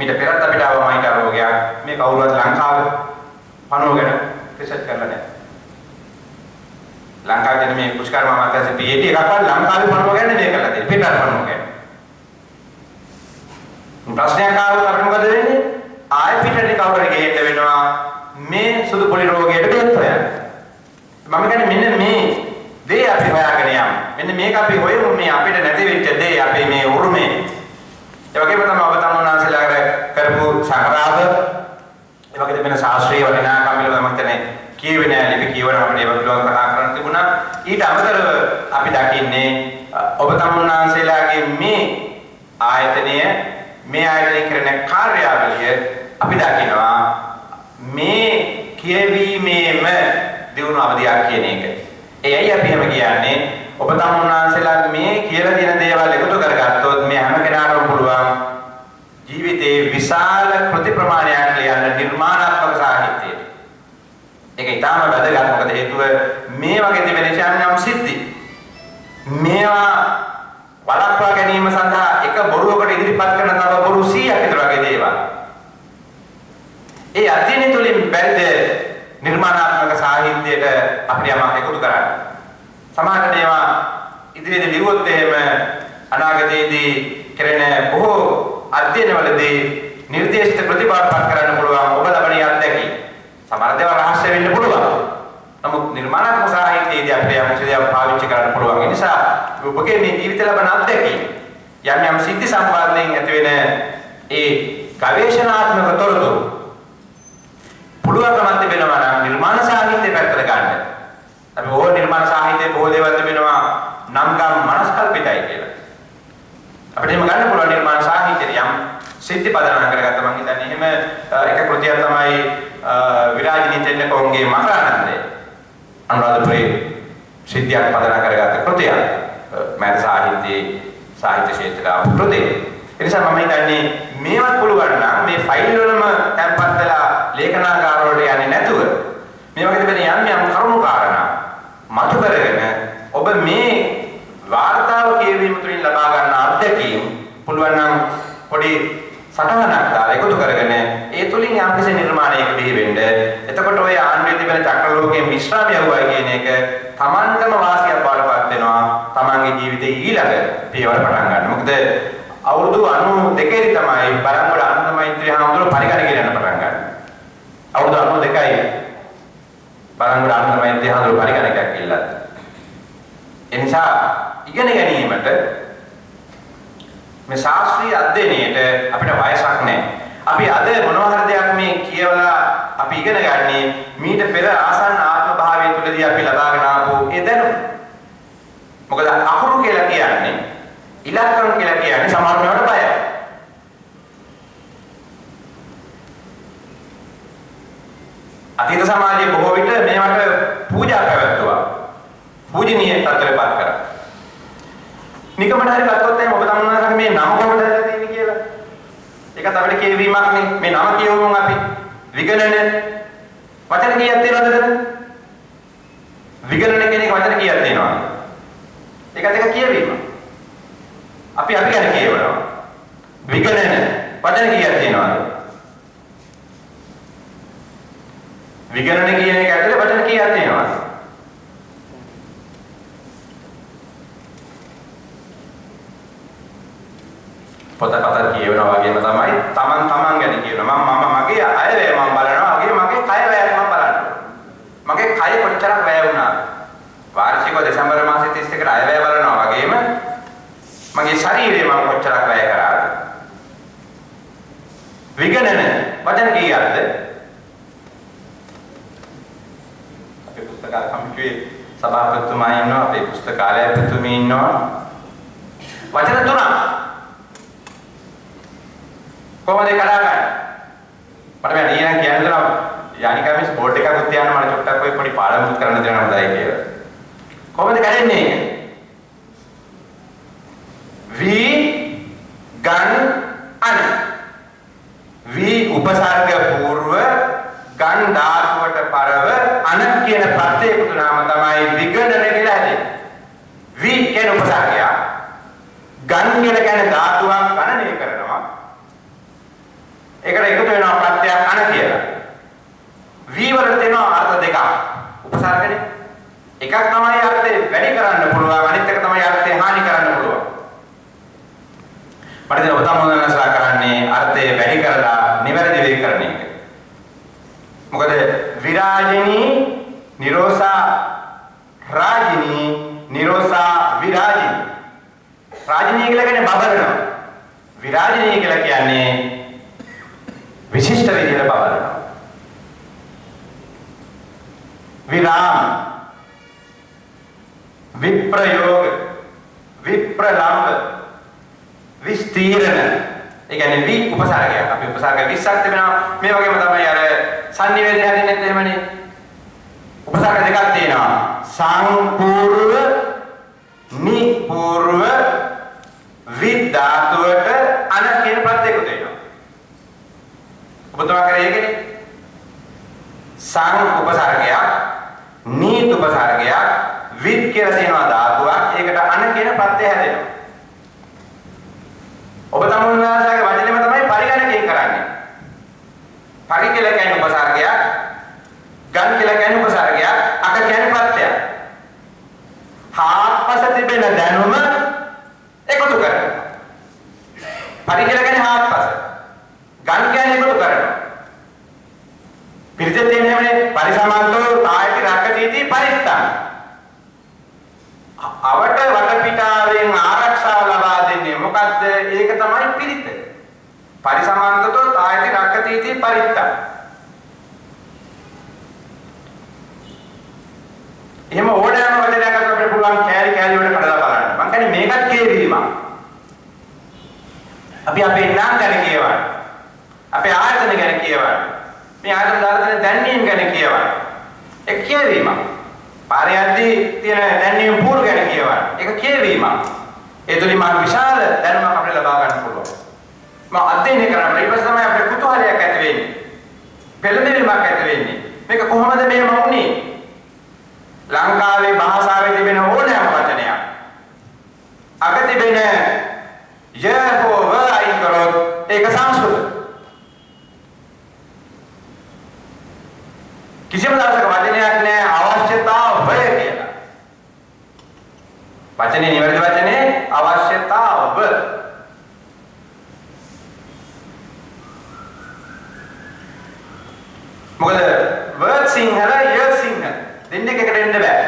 මීට පෙරත් අපිට ආවමයි කරෝගයක්. මේ කවුරුවත් ලංකාවේ පණුව ගැන රිසර්ච් කරලා නැහැ. ලංකාවේ මේ පුස්කාර මාමත්‍යසේ PhD එකක්වත් ලංකාවේ පණුව ගැන නේ කරලා තියෙන්නේ. පිටරට පණුව ගැන. ප්‍රශ්නයක් ආවොත් අපිට මොකද වෙන්නේ? ආයෙ පිටරට කවුරුහරි ගේන්න වෙනවා මේ සුදු පොළි රෝගයට බෙහෙත් හොයන්න. මම කියන්නේ මෙන්න මේ දේ අපි හොයාගෙන යමු. මෙන්න මේක අපි හොයමු මේ අපිට නැති වෙච්ච දේ අපේ මේ උරුමේ. ඒ වගේම තමයි ඔබ තමුන්නාන්සලා කරපු සංග්‍රහය. ඒ වගේ දෙන්න ශාස්ත්‍රීය වටිනාකම් වල මම හිතන්නේ කියවෙන ලිපි කියවන අපිට ඒක පිළිබඳව කතා කරන්න තිබුණා. ඊට අමතරව අපි දකින්නේ ඔබ තමුන්නාන්සලාගේ මේ ආයතනය මේ ආයතනයේ කරන කාර්යාවලිය අපි දකිනවා මේ කියවීමේම දිනු අවධියක් කියන එක. එයයි අපි හැම කියන්නේ ඔබ තමුන්නාන්සලා මේ කියලා දෙන දේවල් එකතු කරගත්තොත් මේ හැම කෙනාටම පුළුවන් ජීවිතේ විශාල ප්‍රති ප්‍රමාණයක් ලියන්න නිර්මාණාත්මක සාහිත්‍යයට. ඒක ඊටාම වැදගත්. මොකද හේතුව මේ වගේ තිබෙන යම් සිද්ධි මේවා වළක්වා ගැනීම සඳහා එක බොරුවකට ඉදිරිපත් කරන තව බොරු 100ක් විතර වගේ දේවල්. ඒ අධ්‍යයනය තුළින් බැරිද නිර්මාණාත්මක සාහිත්‍යයට අපිට යමක් එකතු කරන්න. සමහරට ඒවා ඉදිරියේදී ලියුවොත් එහෙම අනාගතයේදී කරන බොහෝ අධ්‍යයනවලදී නිර්දේශිත ප්‍රතිපාදපත් කරන්න පුළුවන් ඔබ ලබන අත්දැකීම්. සමහර දේවල් රහස්‍ය වෙන්න පුළුවන්. නමුත් නිර්මාණාත්මක සාහිත්‍යයේදී අපිට යම් කිසි දේවල් පාවිච්චි කරන්න පුළුවන්. ඒ නිසා ඔබගේ මේ ජීවිත ලබන අත්දැකීම් යම් සිද්ධි සම්පාදනයෙන් ඇති වෙන ඒ ගවේෂණාත්මක තොරතුරු පුළුවන්කමක් තිබෙනවා නම් නිර්මාණ සාහිත්‍ය පැත්තට ගන්න. අපි ඕන නිර්මාණ සාහිත්‍යයේ බොහෝ දේවල් තිබෙනවා නම් ගම් මනස්කල්පිතයි කියලා. අපිට එහෙම ගන්න පුළුවන් නිර්මාණ සාහිත්‍යය යම් සිද්ධි පදනම් කරගත්ත මම හිතන්නේ එහෙම එක කෘතියක් තමයි විරාජිනී තෙන්නකෝන්ගේ මකරානන්දය. අනුරාධපුරේ සිද්ධියක් පදනම් කරගත්ත කෘතියක්. මෑත සාහිත්‍යයේ සාහිත්‍ය ක්ෂේත්‍රාව කෘතිය. ඒ නිසා මම හිතන්නේ මේවත් පුළුවන් නම් මේ ෆයිල් වලම තැන්පත් වෙලා ලේඛනාගාර වලට යන්නේ නැතුව මේ වගේ තිබෙන යම් කරුණු කාරණා මතු කරගෙන ඔබ මේ වාර්තාව කියවීම තුළින් ලබා ගන්න අත්දැකීම් පුළුවන් නම් පොඩි සටහනක් දාලා එකතු කරගෙන ඒ තුළින් යම් කිසි නිර්මාණයක බිහි වෙන්න. එතකොට ඔය ආන්විත තිබෙන චක්‍රලෝකයේ මිශ්‍රාමය වුණා කියන එක තමන්ටම වාසියක් බවටපත් වෙනවා. තමන්ගේ ජීවිතේ ඊළඟ පියවර පටන් ගන්න. මොකද අවුරුදු 92 තමයි බලංගොඩ ආනන්ද මෛත්‍රී හාමුදුරුවෝ පරිගණක ගන්න පටන් ගන්න. අවුරුදු 92යි බලංගොඩ ආනන්ද මෛත්‍රී හාමුදුරුවෝ පරිගණකයක් ඉල්ලලා. ඒ නිසා ඉගෙන ගැනීමට මේ ශාස්ත්‍රීය අධ්‍යයනයේට අපිට වයසක් නැහැ. අපි අද මොනවා හරි දෙයක් මේ කියවලා අපි ඉගෙන ගන්නේ මීට පෙර ආසන්න ආත්ම භාවය තුළදී අපි ලබාගෙන ආපු ඒ දැනුම. මොකද අකුරු කියලා කියන්නේ ඉලක්කම් කියලා කියන්නේ සමහර වෙලාවට බයයි. අතීත සමාජයේ බොහෝ විට මේවට පූජා පැවැත්වුවා. පූජනීය තත්ත්වයකට කරා. නිකමට හරි ගත්තොත් එහෙනම් ඔබ දන්නවද මේ නම කොහොමද දැල්ලා තියෙන්නේ කියලා? ඒකත් අපිට කියවීමක් නේ. මේ නම කියවමු අපි. විගණන වචන කීයක් තියෙනවද එතන? විගණන කියන එක වචන කීයක් තියෙනවද? ඒකත් එක කියවීම. අපි ගැන කියවනවා. විගණන වචන කීයක් තියෙනවද? විගණන කියන එක ඇතුලේ වචන කීයක් තියෙනවද? පොතපත කියවනවා වගේම තමයි තමන් ගැන කියවනවා. මම මගේ අයවැය මම බලනවා වගේ මගේ කය වැය මම බලනවා. මගේ කය කොච්චරක් වැය වුණාද? වාර්ෂිකව දෙසැම්බර් මාසයේ 31ට අයවැය බලනවා වගේම මගේ ශරීරය මම කොච්චරක් වැය කරාද? විගණන වචන කීයක්ද? අපේ පුස්තකාල කමිටුවේ සභාපතිතුමා ඉන්නවා, අපේ පුස්තකාලය ප්‍රතිතුමී ඉන්නවා. වචන තුනක් කොහොමද කරගන්නේ? මට මම ඊයන් කියනවා යానిකා මේ ස්පෝර්ට් එකකුත් තියන්න මට චුට්ටක් ඔය පොඩි පාඩමක් කරන්න දෙනවා හොඳයි කියලා. කොහොමද කරන්නේ? අන උපසර්ග పూర్ව ගන් ධාතුවට පරව අන කියන ප්‍රත්‍යය පුදුනාම තමයි විගණන කියලා හැදෙන්නේ. කියන උපසර්ගය ගන් කියලා කියන්නේ ධාතුවක් ගණනය කරනවා. ඒකට එකතු වෙනවා ප්‍රත්‍ය අන කියලා. වී වලට තියෙනවා අර්ථ දෙකක්. උපසර්ගනේ. එකක් තමයි අර්ථය වැඩි කරන්න පුළුවන්, අනිත් එක තමයි අර්ථය හානි කරන්න පුළුවන්. මට දැන් උදාහරණයක් කරන්නේ අර්ථය වැඩි කරලා නිවැරදි වේ කරන එක. මොකද විරාජිනී නිරෝසා රාජිනී නිරෝසා විරාජිනී. රාජිනී කියලා කියන්නේ බබලනවා. විරාජිනී කියලා කියන්නේ විශිෂ්ට විදිහට බබලනවා. විරාම විප්‍රයෝග විප්‍රලම්බ විස්තීර්ණ. ඒ කියන්නේ වි උපසර්ගයක්. අපි උපසර්ග 20ක් තිබෙනවා. මේ වගේම තමයි අර සංනිවේදනය හදින්නෙත් එහෙමනේ. උපසර්ග දෙකක් තියෙනවා. සංපූර්ව නිපූර්ව විධාතුවට අන කියන ප්‍රත්‍යයක තියෙනවා. ඔබතුමා කරේ ඒකනේ. සං උපසර්ගයක්, නීත් උපසර්ගයක්, විත් කියලා තියෙනවා ධාතුවක්. ඒකට අන කියන ප්‍රත්‍යය හැදෙනවා. ඔබ තමුන්ලාගේ වචනේම තමයි පරිගණකයෙන් කරන්නේ. පරි කියලා කියන්නේ උපසර්ගයක්, ගන් කියලා කියන්නේ උපසර්ගයක්, අක කියන්නේ ප්‍රත්‍යයක්. හාත්පස තිබෙන දැනුම එකතු කරනවා. පරි කියලා කියන්නේ හාත්පස. ගන් කියන්නේ එකතු කරනවා. පිරිතේ තියෙන්නේ පරිසමාන්තෝ ආයති රක්කතිති පරිත්තං. අවට වටපිටාවෙන් ආරක්ෂාව ලබා දෙන්නේ මොකද්ද? ඒක තමයි පිරිත. පරිසමාන්තෝ ආයති රක්කතිති පරිත්තං. එහෙම ඕනෑම වචනයක් අපිට පුළුවන් කෑලි කෑලි වලට කඩලා බලන්න. මම කියන්නේ මේකත් කියවීමක්. අපි අපේ නම් ගැන කියවන්න. අපේ ආයතන ගැන කියවන්න. මේ ආයතන දාර්ශනික දැන්වීම ගැන කියවන්න. ඒක කියවීමක්. පාරේ යද්දී තියෙන දැන්වීම පූර්ව ගැන කියවන්න. ඒක කියවීමක්. ඒ තුලින් මා විශාල දැනුමක් අපිට ලබා ගන්න පුළුවන්. මම අධ්‍යයනය කරනවා. ඊපස්සේ තමයි අපිට කුතුහලයක් ඇති වෙන්නේ. පෙළඹවීමක් ඇති වෙන්නේ. මේක කොහොමද මෙහෙම වුනේ? ලංකාවේ භාෂාවේ තිබෙන ඕනෑම වචනයක් අග තිබෙන ය හෝ ව අයින් කරොත් ඒක සංස්කෘත. කිසිම දවසක වචනයක් නෑ අවශ්‍යතාවය කියලා. වචනේ නිවැරදි වචනේ අවශ්‍යතාව. මොකද වර්ඩ් සිංහල ය සිංහල දෙන්නේ එකට එන්න බෑ.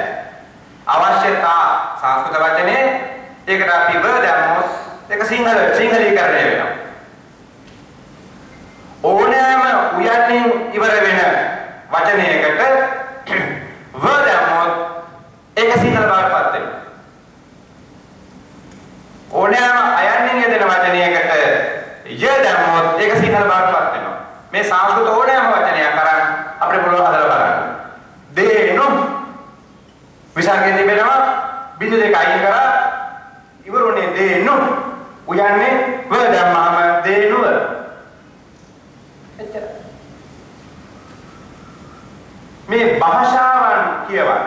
අවශ්‍යතා සංස්කෘත වචනේ ඒකට අපි ව දැම්මොත් ඒක සිංහලීකරණය වෙනවා. ඕනෑම උයන්ෙන් ඉවර වෙන වචනයකට ව දැම්මොත් ඒක සිංහල බවටපත් වෙනවා. ඕනෑම අයන්ෙන් යෙදෙන වචනයකට ය දැම්මොත් ඒක සිංහල බවටපත් වෙනවා. මේ සංස්කෘත ඕනෑම වචනයක් අරන් අපිට පුළුවන් හදලා බලන්න. දේනු විසර්ගයෙන් තිබෙනවා බිඳු දෙක අයින් කරා ඉවරුනේ දේනු උයන්නේ ව දැම්මම දේනුව. එච්චර. මේ භාෂාවන් කියවන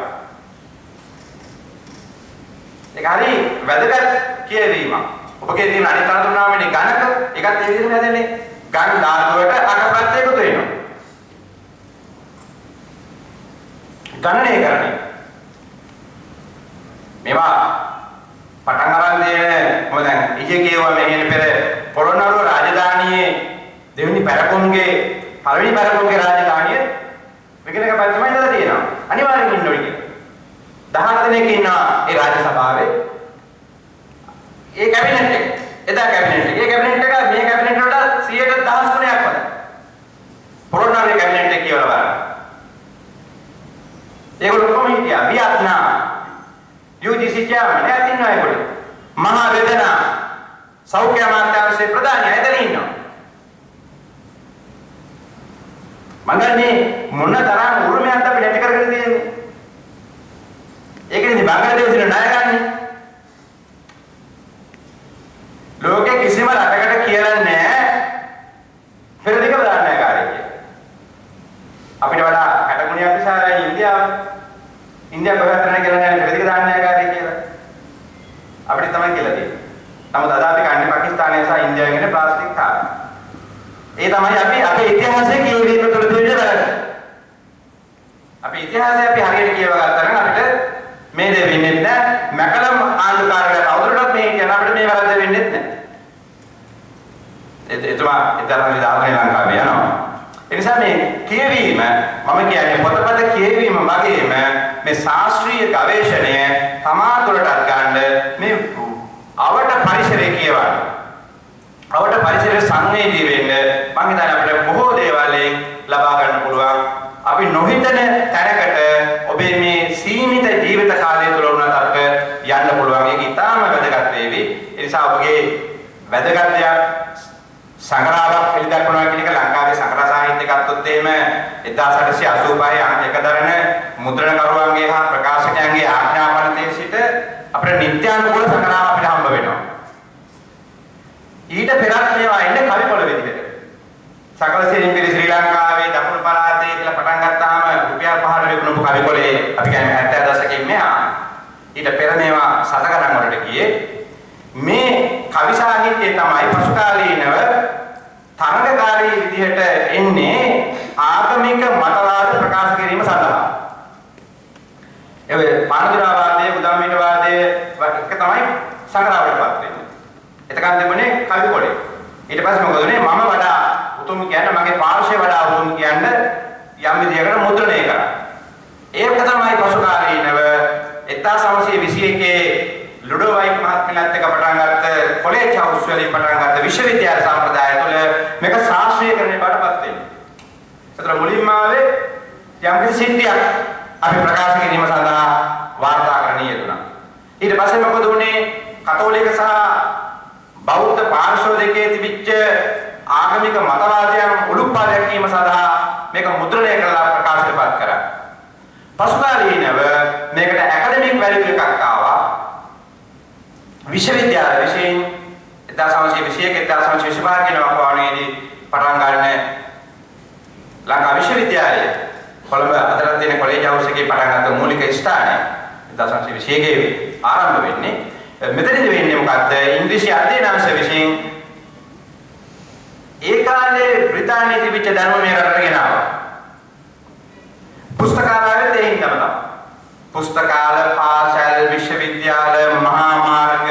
ඒක හරි වැදගත් කියවීමක්. ඔබගේ තියෙන අනිත් අතන නාමනේ ගණක ඒකත් ඒ විදිහටම හැදෙන්නේ. ගන් ධාතුවට අකප්‍රත්‍ය එකතු වෙනවා. ගණනය කරන්නේ. මේවා පටන් අරන් දෙන මොකද දැන් ඊයේ කියුවා මේ කියන පෙර පොළොන්නරුව රාජධානියේ දෙවෙනි පැරකුම්ගේ පළවෙනි පැරකුම්ගේ රාජධානිය විගණක පරිසමය ඉඳලා තියෙනවා. අනිවාර්යෙන් ඉන්න ඕනේ. 14 දෙනෙක් ඉන්නවා ඒ රාජ්‍ය සභාවේ. ඒ කැබිනට් එක. එදා කැබිනට් එක. ඒ කැබිනට් එක මේ කැබිනට් වලට 100ට 10 ගුණයක් වද. පොළොන්නරුවේ කැබිනට් එක කියලා බලන්න. ඒගොල්ලෝ කොහොම හිටියා? වියට්නාම් UGC chairman එයාත් ඉන්නවා ඒගොල්ලෝ. මහා වේදනා සෞඛ්‍ය අමාත්‍යාංශයේ ප්‍රධානියා එතන ඉන්නවා. මංගන්නේ මොන තරම් උරුමයක්ද අපි නැති කරගෙන තියෙන්නේ. ඒකනේ බංගලාදේශේ ණය ගන්න. ලෝකේ කිසිම රටකට කියලා නැහැ පෙරදිග ප්‍රධානකාරී කියලා. අපිට වඩා කටගුණයක් විසාරයි ඉන්දියාව. ඉන්දියාව ප්‍රගතන කියලා නැහැ පෙරදිග ප්‍රධානකාරී කියලා. අපිට තමයි කියලා තියෙන්නේ. නමුත් අද අපි කන්නේ පාකිස්තානයේ සහ ඉන්දියාවේ ඉන්න ප්ලාස්ටික් කාර්. ඒ තමයි අපි අපේ ඉතිහාසයේ කියවීම තුළ තියෙන වැරද්ද. අපි ඉතිහාසය අපි හරියට කියව ගත්තා නම් අපිට මේ දේ වෙන්නේ නැහැ. මැකලම් ආණ්ඩුකාරයා තවදුරටත් මේ කියන අපිට මේ වැරද්ද වෙන්නේ නැහැ. එතුමා ඉතරම් විදාරණේ ලංකාවේ යනවා. ඒ නිසා මේ කියවීම මම කියන්නේ පොතපත කියවීම වගේම මේ ශාස්ත්‍රීය ගවේෂණය තමා තුළටත් ගන්න මේ අවට පරිසරය කියවන්න. අවට පරිසරය සංවේදී වෙන්න මම හිතන්නේ අපිට බොහෝ දේවල් ලබා ගන්න පුළුවන්. අපි නොහිතන තැනකට ඔබේ මේ සීමිත ජීවිත කාලය තුළ උනත් අපිට යන්න පුළුවන්. ඒක ඉතාම වැදගත් වේවි. ඒ නිසා ඔබගේ වැදගත් දෙයක් සංග්‍රහයක් පිළිදක්වනවා කියන එක ලංකාවේ සංග්‍රහ සාහිත්‍ය ගත්තොත් එහෙම 1885 අංක 1 දරන මුද්‍රණකරුවන්ගේ හා ප්‍රකාශකයන්ගේ ආඥාපනතේ සිට අපිට නිත්‍යානුකූල සංග්‍රහ අපිට හම්බ වෙනවා. ඊට පෙරත් මේවා එන්නේ කවිපොළ විදිහට. සකල සිරිම්පිරි ශ්‍රී ලංකාවේ දකුණු පළාතේ කියලා පටන් ගත්තාම රුපියල් 5ට විකුණපු කවිපොළේ අපි කියන්නේ 70 දශකයේ මෙහා ඊට පෙර මේවා සතගණන් වලට ගියේ. මේ කවි සාහිත්‍යය තමයි පසු කාලීනව තරඟකාරී විදිහට එන්නේ ආගමික මතවාද ප්‍රකාශ කිරීම සඳහා. ඒ පානදුරාවාදයේ උදාමීටවාදයේ එක තමයි සංග්‍රහවලටපත් වෙන්නේ. එතකන් තිබුණේ කවි පොළේ. ඊට පස්සේ මොකද උනේ මම වඩා උතුම් කියන්නේ මගේ පාර්ශ්වය වඩා උතුම් කියන්නේ යම් විදියකට මුද්‍රණය කරා. ඒක තමයි පසු කාලීනව 1921 ලුඩෝවයික් මහත්මයාත් එක්ක පටන් ගත්ත කොලෙජ් හවුස් වලින් පටන් ගත්ත විශ්වවිද්‍යාල සම්ප්‍රදාය තුළ මේක ශාස්ත්‍රීයකරණය බාටපත් වෙනවා. ඒතර මුලින්ම ආවේ යම් කිසි සිද්ධියක් අපි ප්‍රකාශ කිරීම සඳහා වාර්තාකරණය යෙදුණා. ඊට පස්සේ මොකද වුනේ? කතෝලික සහ බෞද්ධ පාර්ශ්ව දෙකේ තිබිච්ච ආගමික මතවාදයන් උඩුප්පා දැක්වීම සඳහා මේක මුද්‍රණය කරලා ප්‍රකාශයටපත් කරා. පසුකාලීනව මේකට ඇකඩමික් වැලියු එකක් ආවා. විශ්වවිද්‍යාල විශේෂයෙන් 1921 1925 කියන වකවානුවේදී පටන් ගන්න ලංකා විශ්වවිද්‍යාලය කොළඹ අතරත් තියෙන කොලෙජ් හවුස් එකේ පටන් ගත්ත මූලික ස්ථානය 1921 ආරම්භ වෙන්නේ. මෙතනදී වෙන්නේ මොකද්ද? ඉංග්‍රීසි අධ්‍යයන අංශ විසින් ඒ කාලේ බ්‍රිතාන්‍යයේ තිබිච්ච ධර්ම මේ රටට ගෙනාවා. පුස්තකාලයත් ඒ හින්දාම තමයි. පුස්තකාල, පාසල්, විශ්වවිද්‍යාල, මහා මාර්ග,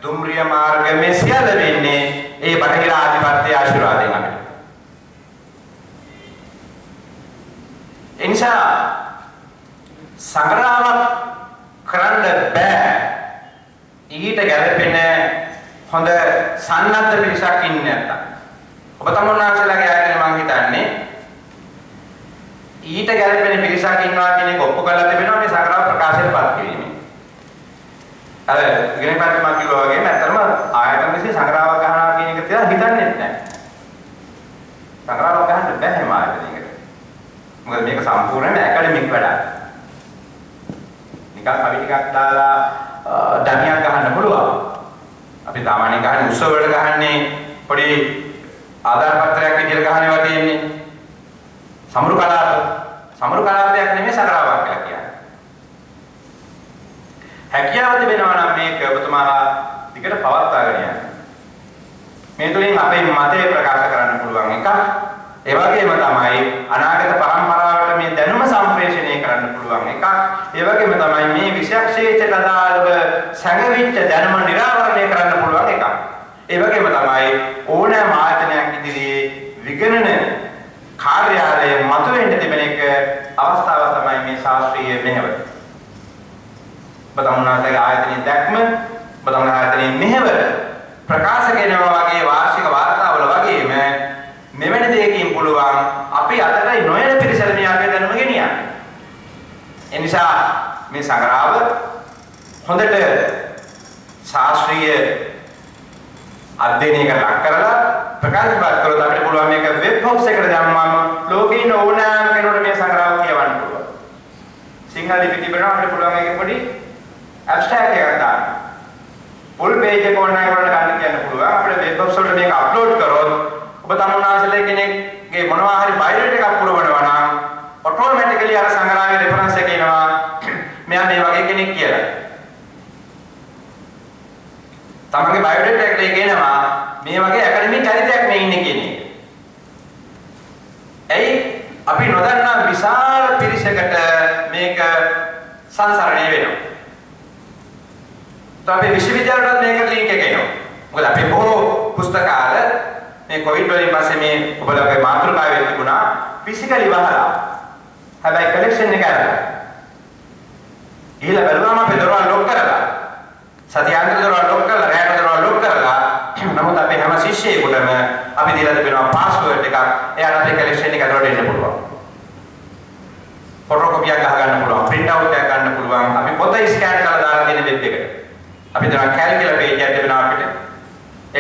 දුම්රිය මාර්ග මේ සියල්ල වෙන්නේ ඒ බටහිර ආධිපත්‍ය ආශිර්වාදයෙන් අපිට. එනිසා සංග්‍රහයක් කරන්න බෑ. ඊට ගැලපෙන හොඳ සන්නද්ධ පිරිසක් ඉන්නේ නැත්තම්. ඔබ තමුන්නාන්සලාගේ ආයතන මම හිතන්නේ ඊට ගැලපෙන පිරිසක් ඉන්නවා කියන එක ඔප්පු කරලා තිබෙනවා මේ සංග්‍රහ ප්‍රකාශයටපත් කිරීමෙන්. අර ඉගෙන ගන්න මම කිව්වා වගේ ඇත්තටම ආයතන විසින් සංග්‍රහයක් ගන්නවා කියන එක තියලා හිතන්නේ නැහැ. සංග්‍රහයක් ගන්න බැහැ මේ ආයතනයකට. මොකද මේක සම්පූර්ණයෙන්ම ඇකඩමික් වැඩක්. නිකන් කවි ටිකක් දාලා ධනියක් ගහන්න පුළුවන්. අපි සාමාන්‍යයෙන් ගහන්නේ උත්සව වලට ගහන්නේ පොඩි ආධාර පත්‍රයක් විදිහට ගහනවා තියෙන්නේ. සමරු කලාපයක් නෙමෙයි සංග්‍රහයක් කියලා කියන්නේ. හැකියාව තිබෙනවා නම් මේක ඔබතුමාලා දිගට පවත්වාගෙන යන්න. මේ තුලින් අපේ මතය ප්‍රකාශ කරන්න පුළුවන් එකක්. ඒ වගේම තමයි අනාගත පරම්පරාවට මේ දැනුම සම්ප්‍රේෂණය කරන්න පුළුවන් එකක්. ඒ වගේම තමයි මේ විෂයක්ෂේත්‍රයට අදාළව සංගවිච්ච දැනුම නිරාවරණය කරන්න පුළුවන් එකක්. ඒ වගේම තමයි ඕනෑම ආයතනයක් ඉදිරියේ විගණන කාර්යාලයේ මතුවෙන්න තිබෙන එක අවස්ථාව තමයි මේ ශාස්ත්‍රීය මෙහෙවර. බදමුණාගේ ආයතනයේ දැක්ම, බදමුණා ආයතනයේ මෙහෙවර ප්‍රකාශ කරනවා වගේ වාර්ෂික වාර්තාවල වගේම මෙවැනි දෙයකින් පුළුවන් අපි අතට නොයන පිරිසට මේ අපේ දැනුම ගෙනියන්න. ඒ නිසා මේ සංග්‍රහව හොඳට ශාස්ත්‍රීය අධ්‍යයනයකට ලක් කරලා ප්‍රකාශපත් කරලා අපිට පුළුවන් මේක වෙබ් හොක්ස් එකට දැම්මම ලෝකේ ඉන්න ඕනෑම කෙනෙකුට මේ සංග්‍රහව කියවන්න පුළුවන්. සිංහල ලිපි තිබෙනවා අපිට පුළුවන් එකේ පොඩි ඇබ්ස්ට්‍රැක්ට් එකක් දාන්න. ෆුල් පේජ් එක ඕනෑම කෙනෙකුට ගන්න කියන්න පුළුවන්. අපිට වෙබ් හොක්ස් වලට මේක අප්ලෝඩ් කරොත් ඔබ තමුන්නාසලේ කෙනෙක්ගේ මොනවා හරි බයෝඩේටා එකක් පුරවනවා නම් ඔටෝමැටිකලි අර සංග්‍රහයේ රෙෆරන්ස් එක එනවා. මෙයා මේ වගේ කෙනෙක් කියලා. තමගේ බයෝඩේටා එකට කියනවා මේ වගේ ඇකඩමික් චරිතයක් මේ ඉන්නේ කියන එක. අපි නොදන්නා විශාල පිරිසකට මේක සංසරණය වෙනවා. તો අපි විශ්වවිද්‍යාලවලත් මේකට ලින්ක් එක එනවා. මොකද අපි බොහෝ පුස්තකාල මේ කොවිඩ් වලින් පස්සේ මේ ඔබලගේ මාතෘකාවේ තිබුණා ෆිසිකලි වහලා. හැබැයි කලෙක්ෂන් එක අරගෙන. ඊළ බැලුවාම අපි දොරවල් ලොක් කරලා සතියාන්තර දොරවල් ලොක් කරලා රැට දොරවල් ලොක් කරලා නමුත් අපේ හැම ශිෂ්‍යයෙකුටම අපි දීලා තිබෙනවා පාස්වර්ඩ් එකක්. එයාට අපේ කලෙක්ෂන් එක ඇතුළට එන්න පුළුවන්. ෆොටෝකොපියක් ගහ ගන්න පුළුවන්, print out එකක් ගන්න පුළුවන්. අපි පොත ස්කෑන් කරලා දාලා තියෙන වෙබ් එකට. අපි දෙනවා කැල්කියුලර් පේජ් එකක් තිබෙනවා අපිට.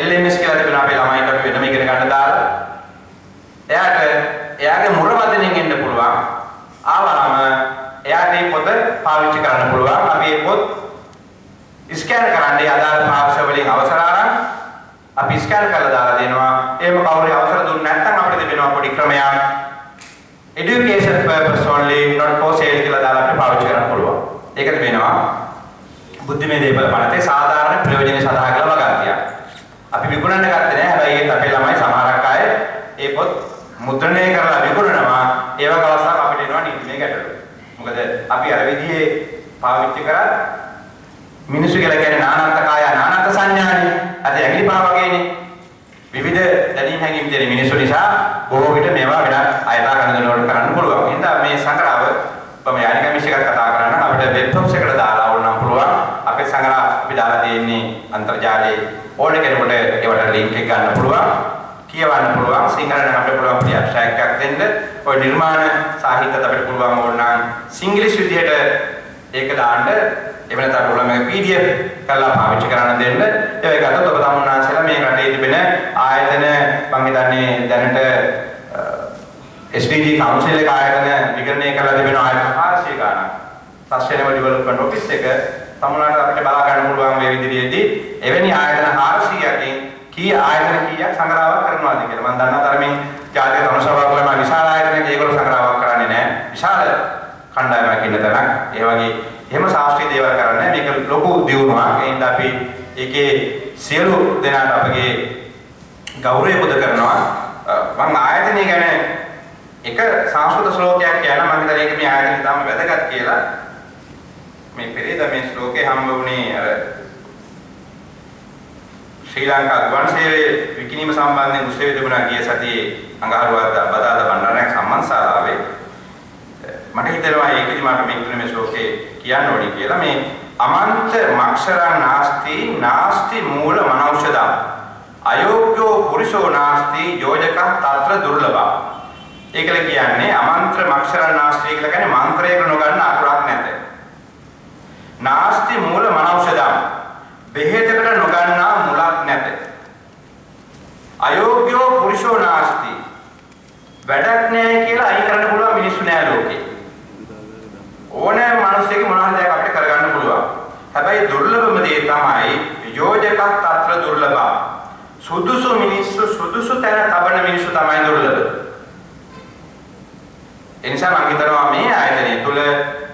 LMS කියලා තිබෙනවා අපේ ළමයින්ට අපි වෙනම ඉගෙන ගන්න දාලා. එයාගේ මුර වදනෙන් එන්න පුළුවන්. ආවම එයාට මේ පොත පාවිච්චි කරන්න පුළුවන්. අපි මේ පොත් ස්කෑන් කරන්නේ අදාළ භාෂා වලින් අවසර අරන් අපි ස්කෑන් කරලා දාලා දෙනවා. එහෙම කවුරු අවසර දුන්නේ නැත්නම් අපිට දෙනවා පොඩි ක්‍රමයක්. education purpose only not for sale කියලා දාලා අපිට පාවිච්චි කරන්න පුළුවන්. ඒක තිබෙනවා බුද්ධිමය දේපල පනතේ සාධාරණ ප්‍රයෝජන සඳහා කියලා වගන්තියක්. අපි විකුණන්න ගත්තේ නැහැ. හැබැයි ඒත් අපේ ළමයි සමහරක් අය ඒ පොත් මුද්‍රණය කරලා විකුණනවා. ඒ වගේ අවස්ථාවක් අපිට එනවා නීතිමය ගැටලු. මොකද අපි අර විදිහේ පාවිච්චි කරා මිනිස්සු කියලා කියන්නේ නානත්ත කාය නානත්ත සංඥානේ. අද ඇඟිලි පහ වගේනේ. විවිධ දැනීම් හැඟීම් තියෙන මිනිස්සු නිසා බොහෝ විට මේවා වෙනත් අයථා ගණන වලට කරන්න පුළුවන්. එහෙනම් මේ සංග්‍රහව මම යානික මිස් එකක් කතා කරන්න අපිට වෙබ් පොක්ස් එකට දාලා ඕනනම් පුළුවන්. අපේ සංග්‍රහ අපි දාලා තියෙන්නේ අන්තර්ජාලයේ ඕන කෙනෙකුට ඒවට ලින්ක් එක ගන්න පුළුවන්. කියවන්න පුළුවන්. සිංහල නම් අපිට පුළුවන් පොඩි ඇබ්ස්ට්‍රැක්ට් එකක් දෙන්න. ඔය නිර්මාණ සාහිත්‍යයට අපිට පුළුවන් ඕනනම් සිංග්ලිෂ් විදියට ඒක දාන්න. එහෙම නැත්නම් ඔයාලම PDF කරලා පාවිච්චි කරන්න දෙන්න. ඒක ගත්තොත් ඔබ තමුන්නාන්සලා මේ රටේ තිබෙන ආයතන මම හිතන්නේ දැනට SDG කවුන්සිල් එක ආයතන විකරණය කරලා තිබෙන ආයතන 400 ගණන්. සස්ටේනබල් ඩෙවලොප්මන්ට් ඔෆිස් එක තමුන්නාට අපිට බලා ගන්න පුළුවන් මේ විදිහේදී එවැනි ආයතන 400කින් කී ආයතන කීයක් සංග්‍රහයක් කරනවාද කියලා. මම දන්නා තරමින් ජාතික තනුසභාව වලම විශාල ආයතනයක ඒගොල්ලෝ සංග්‍රහයක් කරන්නේ නැහැ. විශාල කණ්ඩායමක් ඉන්න තරම් ඒ වගේ එහෙම ශාස්ත්‍රීය දේවල් කරන්නේ මේක ලොකු දියුණුවක්. ඒ හින්දා අපි ඒකේ සියලු දෙනාට අපගේ ගෞරවය පුද කරනවා. මම ආයතනය ගැන එක සංස්කෘත ශ්ලෝකයක් කියන මම හිතන්නේ ඒක මේ ආයතනය තමයි වැදගත් කියලා. මේ පෙරේද මේ ශ්ලෝකේ හම්බ වුණේ අර ශ්‍රී ලංකා ගුවන් සේවයේ විකිණීම සම්බන්ධයෙන් උත්සවය තිබුණා ගිය සතියේ අඟහරුවාදා බදාදා බණ්ඩාරනායක සම්මානශාලාවේ. මට හිතෙනවා ඒකෙදි මට මේ ශ්ලෝකේ කියන්න ඕනි කියලා. මේ අමන්ත මක්ෂරං නාස්ති මූල මනෞෂධං අයෝග්‍යෝ පුරිසෝ නාස්ති යෝජක తත්‍ර දුර්ලභා. ඒකල කියන්නේ අමන්ත්‍ර මක්ෂරං නාස්ති කියලා කියන්නේ මන්ත්‍රයක නොගන්න අකුරක් නැත. නාස්ති මූල මනෞෂධං බෙහෙතකට නොගන්නා මුලක් නැත. අයෝග්‍යෝ පුරිසෝ නාස්ති වැඩක් නැහැ කියලා අයින් කරන්න පුළුවන් මිනිස්සු නෑ ලෝකේ. ඕනෑම මිනිසෙක් මොනවා හරි දෙයක් අපිට කරගන්න පුළුවන්. හැබැයි දුර්ලභම දේ තමයි යෝජක తත්‍ර දුර්ලභා. සුදුසු මිනිස්සු සුදුසු තැන තබන මිනිස්සු තමයි දුර්ලභ. එනිසා මම හිතනවා මේ ආයතනය තුල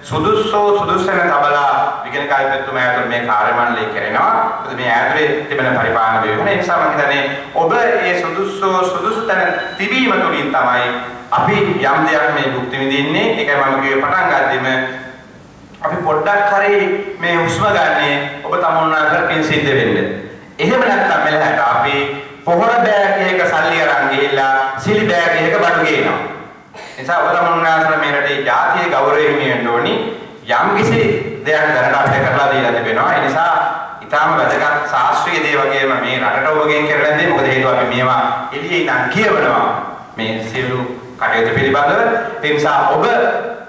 සුදුසුසෙන් තබලා විගණක ආයතනතුමා ඇතුළේ මේ කාර්ය මණ්ඩලය කරනවා. මොකද මේ ආයතනයේ තිබෙන පරිපාලන වේවන නිසා මම හිතන්නේ ඔබ මේ සුදුසු තැන තිබීම තුලින් තමයි අපි යම් දෙයක් මේ භුක්ති විඳින්නේ. ඒකයි මම කිව්වේ පටන් ගද්දිම අපි පොඩ්ඩක් හරි මේ හුස්ම ගන්නේ ඔබ තමුන්නාට පින් සිද්ධ වෙන්න. එහෙම නැත්නම් මෙලහට අපි පොහොර බෑග් එකක සල්ලි අරන් ගිහිල්ලා සිලි බෑග් එකක බඩු ගේනවා. නිසා ඔබ තමුන්නාට මේ රටේ ජාතිය ගෞරවය හිමි වෙන්න ඕනි. යම් කිසි දෙයක් දැනට අපිට කරලා දීලා තිබෙනවා. ඒ නිසා ඊටාම වැදගත් ශාස්ත්‍රීය දේ වගේම මේ රටට ඔබගෙන් කරන දේ මොකද හේතුව අපි මේවා එළියේ ඉඳන් කියවනවා. මේ සියලු කටයුතු පිළිබඳව. ඒ නිසා ඔබ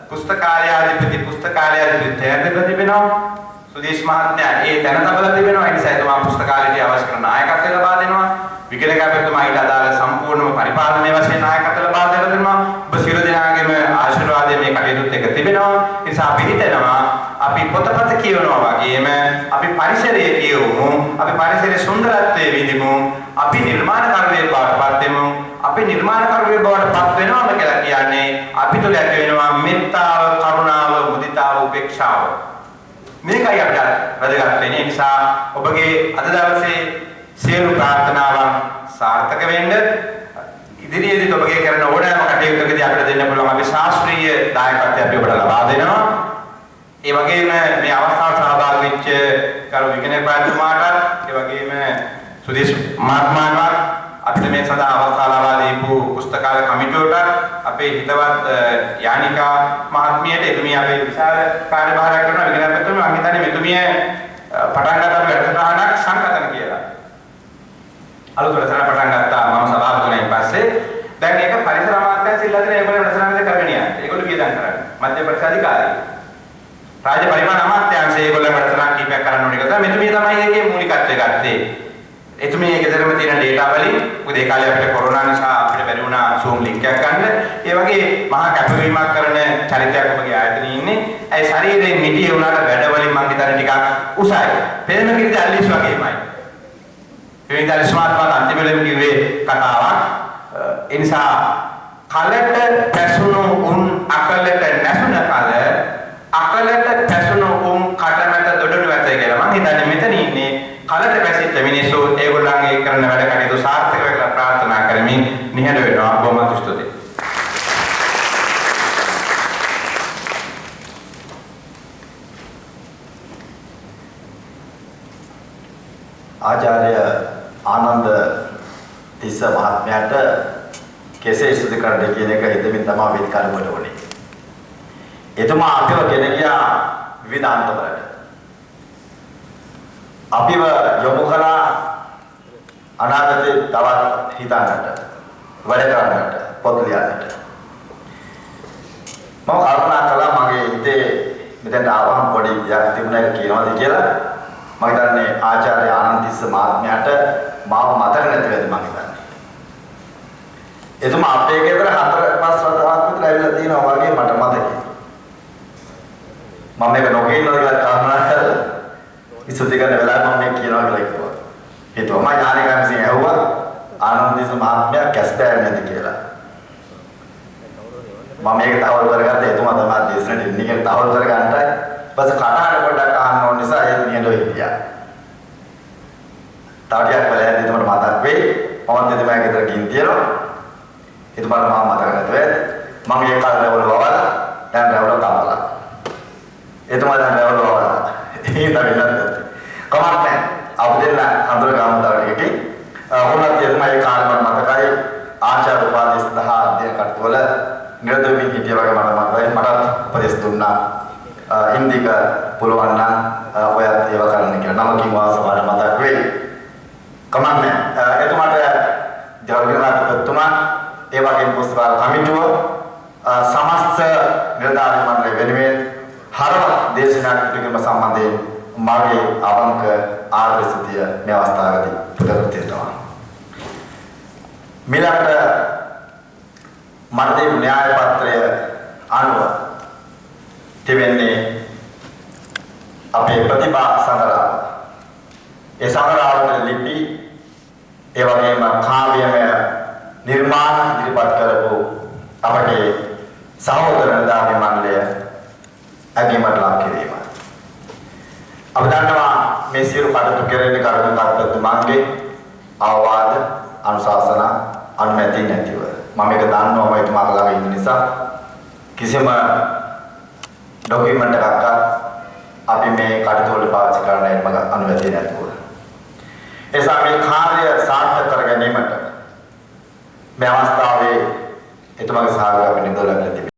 පුස්තකාලයාධිපති තැනට තිබෙනවා. සුදේශ් මහත්මයා ඒ තැන තබලා තිබෙනවා. ඒ නිසා එතුමා පුස්තකාලයට අවශ්‍ය කරන නායකත්වය ලබා දෙනවා. විගණකපතිතුමා ඊට අදාළ සම්පූර්ණම පරිපාලනය වශයෙන් නායකත්වය ලබා දෙනවා. ඔබ සියලු දෙනාගේම ආශිර්වාදය මේ කටයුතුත් එක තිබෙනවා. ඒ නිසා අපි හිතනවා අපි පොතපත කියවනවා වගේම අපි පරිසරය කියවමු. අපි පරිසරයේ සුන්දරත්වය විඳිමු. අපි නිර්මාණකරුවෙක් බවට පත් වෙමු. අපි නිර්මාණකරුවෙක් බවට පත් වෙනවාම කියලා කියන්නේ අපි තුළ ඇති වෙනවා මෙත්තාව, කරුණාව, මුදිතාව, උපේක්ෂාව. මේකයි අපිට වැදගත් වෙන්නේ. ඒ නිසා ඔබගේ අද දවසේ සියලු ප්‍රාර්ථනාවන් සාර්ථක වෙන්න ඉදිරියේදී ඔබගේ කරන ඕනෑම කටයුත්තකදී අපිට දෙන්න පුළුවන් අපි ශාස්ත්‍රීය දායකත්වය අපි ඔබට ලබා දෙනවා. ඒ වගේම මේ අවස්ථාවට සහභාගී වෙච්ච කරු විගණක පාත්‍රමාටත් ඒ වගේම සුදේශ් මහත්මයාට අපිට මේ සඳහා අවස්ථාව ලබා දීපු පුස්තකාල කමිටුවට අපේ හිතවත් යානිකා මහත්මියට එතුමිය අපේ විශාල කාර්යභාරයක් කරන විගණක පාත්‍රම මම හිතන්නේ මෙතුමිය පටන් ගත්ත වැඩසටහනක් සංකතන කියලා. අලුත් වැඩසටහන පටන් ගත්තා මම සභාපති වුණායින් පස්සේ දැන් ඒක පරිසර අමාත්‍යාංශ ඉල්ලගෙන ඒගොල්ලෝ වැඩසටහනකට කරගෙන යනවා. ඒගොල්ලෝ වියදම් කරන්නේ. මධ්‍ය ප්‍රදේශ අධිකාරිය. රාජ්‍ය පරිමාණ අමාත්‍යාංශය ඒගොල්ලෝ වැඩසටහන් කීපයක් කරන්න ඕනේ කියලා. මෙතුමිය තමයි ඒකේ මූලිකත්වය ගත්තේ. එතුමිය ඒකේ දෙරම තියෙන ඩේටා වලින් මොකද ඒ කාලේ අපිට කොරෝනා නිසා අපිට බැරි වුණා Zoom link එකක් ගන්න. ඒ වගේ මහා කැපවීමක් කරන චරිතයක් ඔබගේ ආයතනයේ ඉන්නේ. ඒ ශරීරයෙන් මිටි වුණාට වැඩ වලින් මම හිතන්නේ ටිකක් උසයි. පෙරම කිරිද ඇල්ලිස් වගේමයි. ඒ විදිහට ස්මාර්ට්ෆෝන් අන්තිමෙලම කිව්වේ කතාවක්. ඒ නිසා කලට පැසුණු උන් අකලට නැසුණ කල අකලට පැසුණු උන් කටමැට දොඩනු ඇත කියලා මම හිතන්නේ මෙතන ඉන්නේ කලට පැසිච්ච මිනිස්සු ඒගොල්ලන්ගේ කරන වැඩ කටයුතු සාර්ථක වෙලා ප්‍රාර්ථනා කරමින් නිහඬ වෙනවා. බොහොම ස්තුතියි. ආචාර්ය ආනන්ද තිස්ස මහත්මයාට කෙසේ ස්තුති කරන්න කියන එක හිතමින් තමයි වේදිකාවට වුණේ. එතුමා අපිව ගෙන ගියා විවිධ අන්තවලට. අපිව යොමු කළා අනාගතේ තවත් හිතන්නට, වැඩ කරන්නට, පොත් ලියන්නට. මම කල්පනා කළා මගේ හිතේ මෙතෙන් ආවම පොඩි දෙයක් තිබුණා කියනවාද කියලා. මම හිතන්නේ ආචාර්ය ආනන්ද තිස්ස මහත්මයාට මාව මතක නැති වෙද මම හිතන්නේ. එතුමා අපේ ගෙදර 4-5 වතාවක් විතර ඇවිල්ලා තියෙනවා වගේ මට මතකයි. මම මේක නොකිය ඉන්නවා කියලා කල්පනා කරලා ඉස්සුති කරන වෙලාවට මම මේක කියනවා කියලා කිව්වා. ඒතකොට මම ඥානිකයන් විසින් ඇහුවා ආනන්ද තිස්ස මහත්මයා කැස්පෑර් නැති කියලා. මම මේක තහවුරු කරගත්තා එතුමා තමයි දේශනෙට ඉන්නේ කියලා තහවුරු කරගන්නයි. බස් කතාවට පොඩ්ඩක් අහන්න ඕන නිසා ඒක නියඬව හිටියා. තාටියක් බලයන් එතුමාට මතක් වෙයි. මමත් එතුමාගේ ගෙදර ගින් තියනවා. එතුමාට මම මතක නැතුව මම ඒ කාලේ රැවුල වවලා දැන් රැවුල කපලා. එතුමා දැන් රැවුල වවලා. ඒක තමයි නැත්නම්. කමක් නැහැ. අපි දෙන්න අඳුර ගමු තව ටිකකින්. වුණත් එතුමා ඒ කාලේ මට මතකයි ආචාර්ය උපාධිය සඳහා අධ්‍යයන කටයුතුවල නිරතවමින් හිටිය වගේ මට මතකයි. මට උපදෙස් දුන්නා. ඉන්දික පුළුවන් නම් ඔයත් ඒව කරන්න කියලා. නම කිව්වා සමහර මතක් වෙයි. කමන්නේ. එතුමාට ජවගිරාජපතිතුමා ඒ වගේ පුස්තකාල කමිටුව සමස්ත නිලධාරි මණ්ඩලය වෙනුවෙන් හරව දේශනා කිරීම සම්බන්ධයෙන් මාගේ අවංක ආර්ය සිතිය මේ අවස්ථාවේදී පුදකර තියෙනවා. මිලකට මණ්ඩලයේ න්‍යාය පත්‍රය අනුව තිබෙන්නේ අපේ ප්‍රතිභා සංග්‍රහය. ඒ සංග්‍රහවල ලිපි ඒ වගේම කාව්‍යමය නිර්මාණ ඉදිරිපත් කරපු අපගේ සහෝදර නිලධාරි මණ්ඩලය අගීමට ලක් කිරීම. අපි දන්නවා මේ සියලු කටයුතු කෙරෙන්නේ කරුණාකරතුමාගේ අවවාද අනුශාසනා අනුමැතිය නැතිව. මම මේක දන්නවම එතුමාලා ළඟ ඉන්න නිසා කිසිම ડોකියුමන්ට් එකක් අපි මේ කටයුතු වල පාවිච්චි කරන්න මම අනුමැතිය නැතුව. එසා මේ කාර්ය සාර්ථක කර ගැනීමට මේ අවස්ථාවේ එතුමාගේ සහභාගීත්වය ලැබෙලා තිබෙනවා.